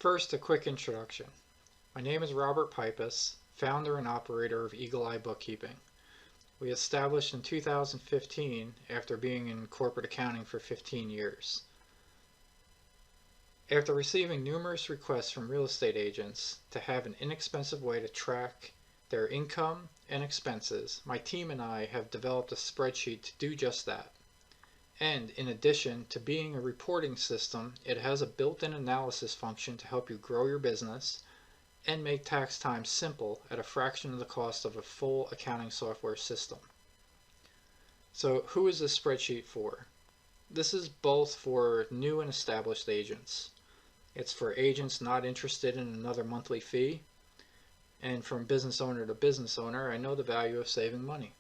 First, a quick introduction. My name is Robert Pipus, founder and operator of Eagle Eye Bookkeeping. We established in 2015 after being in corporate accounting for 15 years. After receiving numerous requests from real estate agents to have an inexpensive way to track their income and expenses, my team and I have developed a spreadsheet to do just that. And in addition to being a reporting system, it has a built-in analysis function to help you grow your business and make tax time simple at a fraction of the cost of a full accounting software system. So who is this spreadsheet for? This is both for new and established agents. It's for agents not interested in another monthly fee, and from business owner to business owner, I know the value of saving money.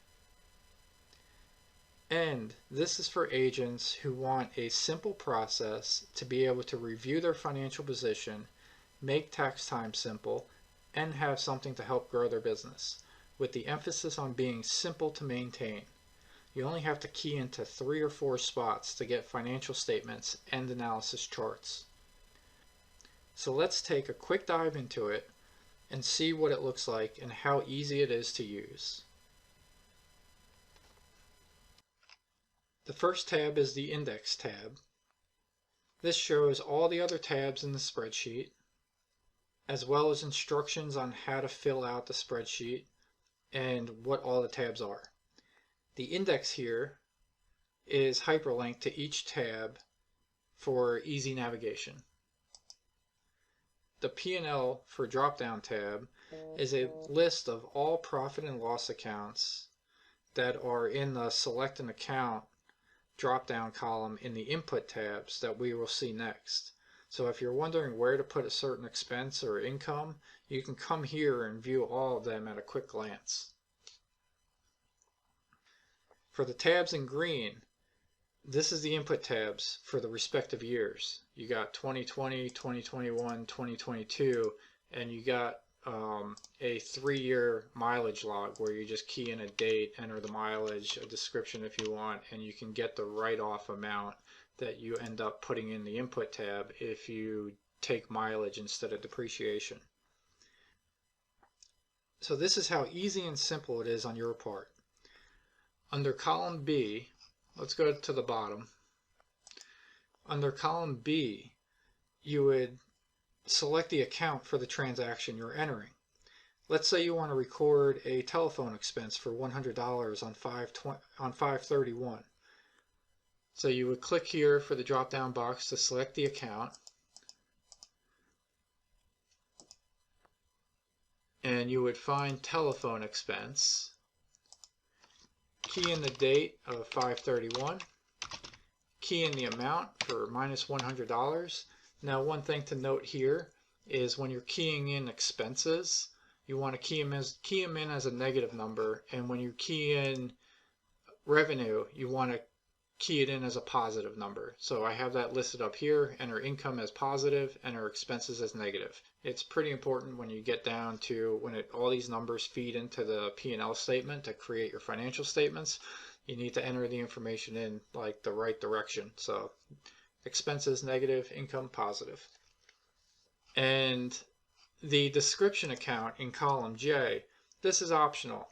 And this is for agents who want a simple process to be able to review their financial position, make tax time simple, and have something to help grow their business, with the emphasis on being simple to maintain. You only have to key into 3 or 4 spots to get financial statements and analysis charts. So let's take a quick dive into it and see what it looks like and how easy it is to use. The first tab is the Index tab. This shows all the other tabs in the spreadsheet, as well as instructions on how to fill out the spreadsheet and what all the tabs are. The index here is hyperlinked to each tab for easy navigation. The P&L for drop-down tab is a list of all profit and loss accounts that are in the Select an Account drop-down column in the Input tabs that we will see next. So if you're wondering where to put a certain expense or income, you can come here and view all of them at a quick glance. For the tabs in green, this is the input tabs for the respective years. You got 2020, 2021, 2022, and you got a 3-year mileage log where you just key in a date, enter the mileage, a description if you want, and you can get the write-off amount that you end up putting in the input tab if you take mileage instead of depreciation. So this is how easy and simple it is on your part. Under column B, let's go to the bottom. Under column B, you would select the account for the transaction you're entering. Let's say you want to record a telephone expense for $100 on 5/31. So you would click here for the drop-down box to select the account, and you would find telephone expense, key in the date of 5/31, key in the amount for -$100. Now one thing to note here is when you're keying in expenses, you want to key them in as a negative number, and when you key in revenue, you want to key it in as a positive number. So I have that listed up here, enter income as positive, enter expenses as negative. It's pretty important when you get down to when all these numbers feed into the P&L statement to create your financial statements, you need to enter the information in like the right direction. So expenses negative, income positive. And the description account in column J, this is optional.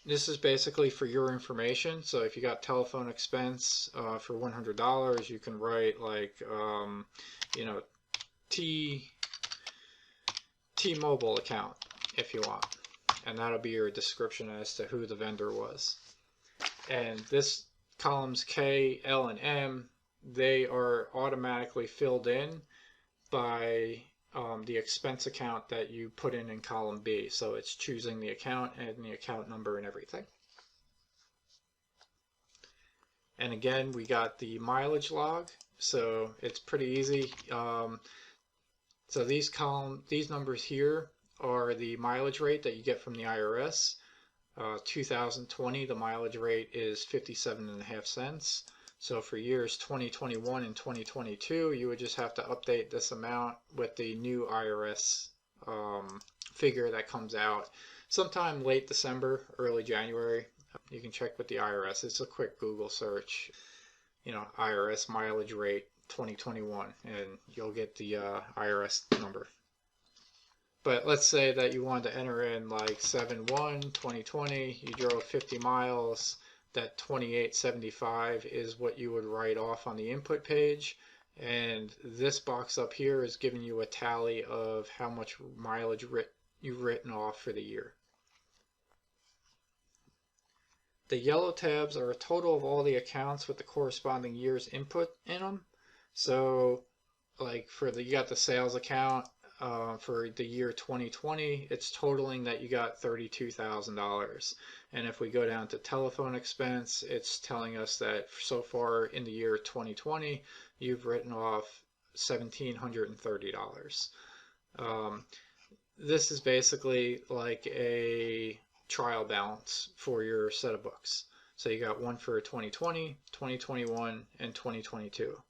This is basically for your information. So if you got telephone expense for $100, you can write like, you know, T-Mobile account if you want. And that'll be your description as to who the vendor was. And this columns K, L, and M, they are automatically filled in by the expense account that you put in column B. So it's choosing the account and the account number and everything. And again, we got the mileage log, so it's pretty easy. So these numbers here are the mileage rate that you get from the IRS. 2020, the mileage rate is 57.5 cents. So for years 2021 and 2022, you would just have to update this amount with the new IRS figure that comes out sometime late December, early January. You can check with the IRS. It's a quick Google search, you know, IRS mileage rate 2021, and you'll get the IRS number. But let's say that you wanted to enter in like 7/1/2020, you drove 50 miles, that 2875 is what you would write off on the input page, and this box up here is giving you a tally of how much mileage you've written off for the year. The yellow tabs are a total of all the accounts with the corresponding year's input in them. So like you got the sales account for the year 2020, it's totaling that you got $32,000. And if we go down to telephone expense, it's telling us that so far in the year 2020, you've written off $1,730. This is basically like a trial balance for your set of books. So you got one for 2020, 2021, and 2022.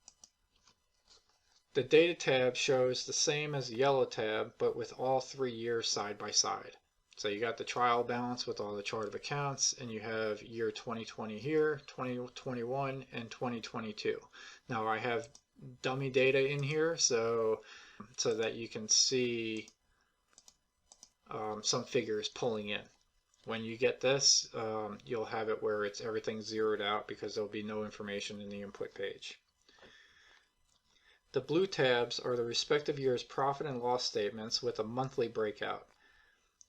The data tab shows the same as the yellow tab, but with all 3 years side by side. So you got the trial balance with all the chart of accounts, and you have year 2020 here, 2021, and 2022. Now I have dummy data in here so that you can see some figures pulling in. When you get this, you'll have it where everything's zeroed out because there'll be no information in the input page. The blue tabs are the respective year's profit and loss statements with a monthly breakout.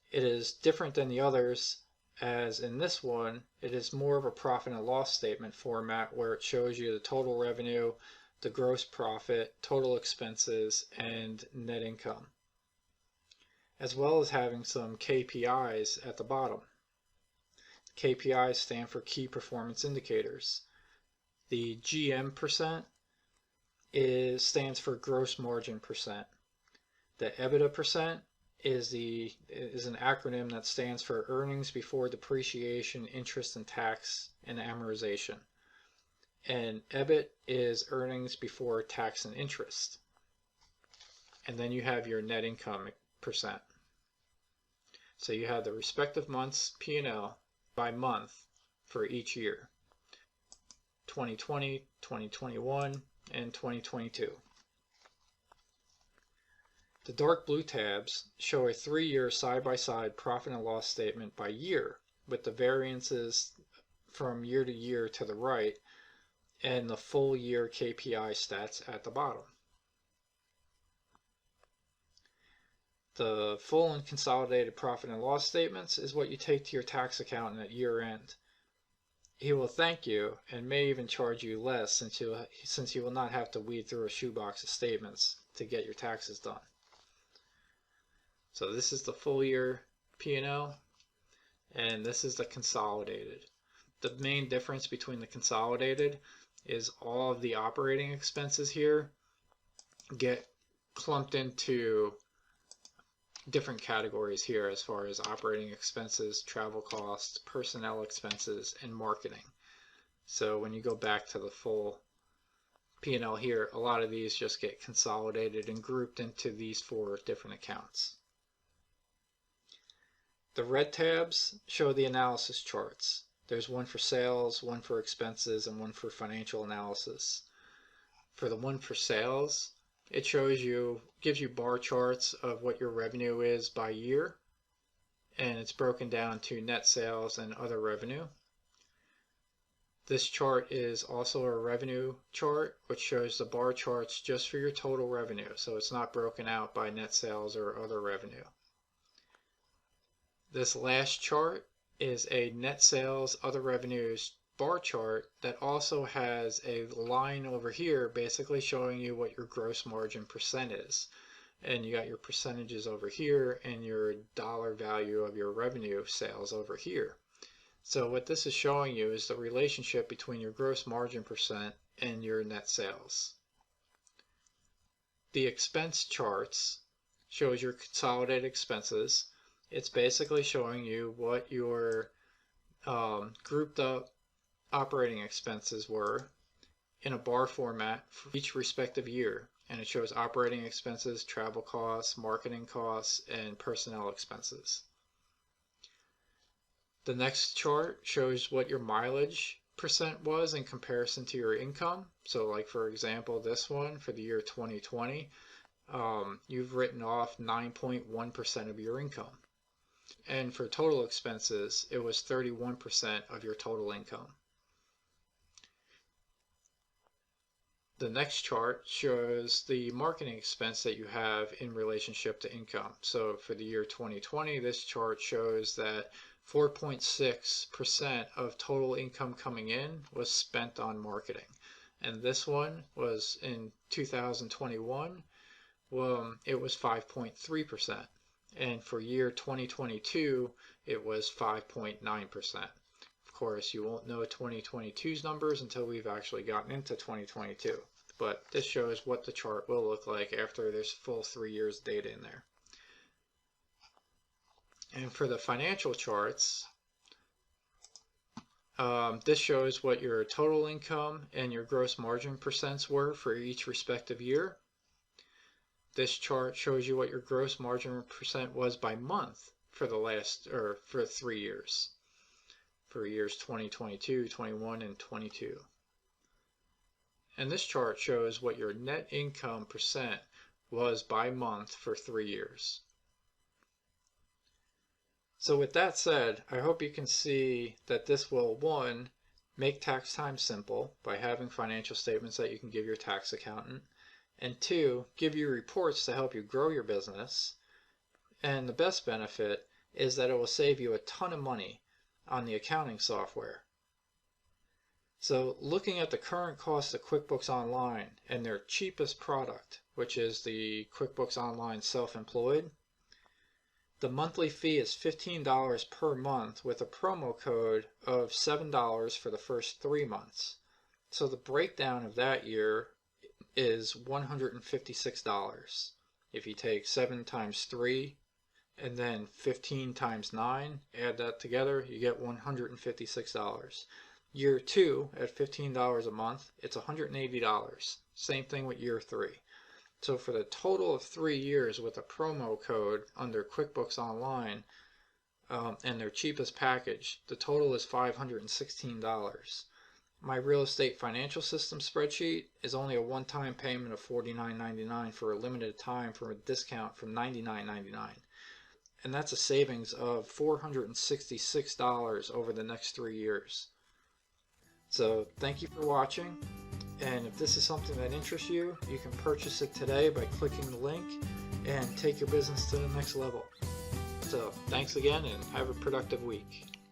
It is different than the others, as in this one, it is more of a profit and loss statement format where it shows you the total revenue, the gross profit, total expenses, and net income, as well as having some KPIs at the bottom. KPIs stand for Key Performance Indicators. The GM percent stands for gross margin percent. The EBITDA percent is an acronym that stands for earnings before depreciation, interest and tax and amortization. And EBIT is earnings before tax and interest. And then you have your net income percent. So you have the respective months P&L by month for each year. 2020, 2021, and 2022. The dark blue tabs show a 3-year side-by-side profit and loss statement by year, with the variances from year to year to the right, and the full year KPI stats at the bottom. The full and consolidated profit and loss statements is what you take to your tax accountant at year end. He will thank you and may even charge you less since you will not have to weed through a shoebox of statements to get your taxes done. So this is the full year P&L, and this is the consolidated. The main difference between the consolidated is all of the operating expenses here get clumped into different categories here as far as operating expenses, travel costs, personnel expenses, and marketing. So when you go back to the full P&L here, a lot of these just get consolidated and grouped into these 4 different accounts. The red tabs show the analysis charts. There's one for sales, one for expenses, and one for financial analysis. For the one for sales, it gives you bar charts of what your revenue is by year, and it's broken down to net sales and other revenue. This chart is also a revenue chart, which shows the bar charts just for your total revenue, so it's not broken out by net sales or other revenue. This last chart is a net sales, other revenues bar chart that also has a line over here basically showing you what your gross margin percent is. And you got your percentages over here and your dollar value of your revenue sales over here. So what this is showing you is the relationship between your gross margin percent and your net sales. The expense charts shows your consolidated expenses. It's basically showing you what your grouped up operating expenses were in a bar format for each respective year, and it shows operating expenses, travel costs, marketing costs, and personnel expenses. The next chart shows what your mileage percent was in comparison to your income. So like for example, this one for the year 2020, you've written off 9.1% of your income. And for total expenses, it was 31% of your total income. The next chart shows the marketing expense that you have in relationship to income. So for the year 2020, this chart shows that 4.6% of total income coming in was spent on marketing. And this one was in 2021, it was 5.3%. And for year 2022, it was 5.9%. Of course, you won't know 2022's numbers until we've actually gotten into 2022. But this shows what the chart will look like after there's full 3 years data in there. And for the financial charts, this shows what your total income and your gross margin percents were for each respective year. This chart shows you what your gross margin percent was by month for for 3 years. For years 2022, 21, and 22. And this chart shows what your net income percent was by month for 3 years. So with that said, I hope you can see that this will, 1, make tax time simple by having financial statements that you can give your tax accountant, and 2, give you reports to help you grow your business. And the best benefit is that it will save you a ton of money on the accounting software. So looking at the current cost of QuickBooks Online and their cheapest product, which is the QuickBooks Online Self-Employed, the monthly fee is $15 per month with a promo code of $7 for the first 3 months. So the breakdown of that year is $156. If you take 7 times 3 and then 15 times 9, add that together, you get $156. Year 2 at $15 a month, it's $180. Same thing with year 3. So for the total of 3 years with a promo code under QuickBooks Online and their cheapest package, the total is $516. My real estate financial system spreadsheet is only a one-time payment of $49.99 for a limited time for a discount from $99.99. And that's a savings of $466 over the next 3 years. So thank you for watching, and if this is something that interests you, you can purchase it today by clicking the link and take your business to the next level. So thanks again and have a productive week.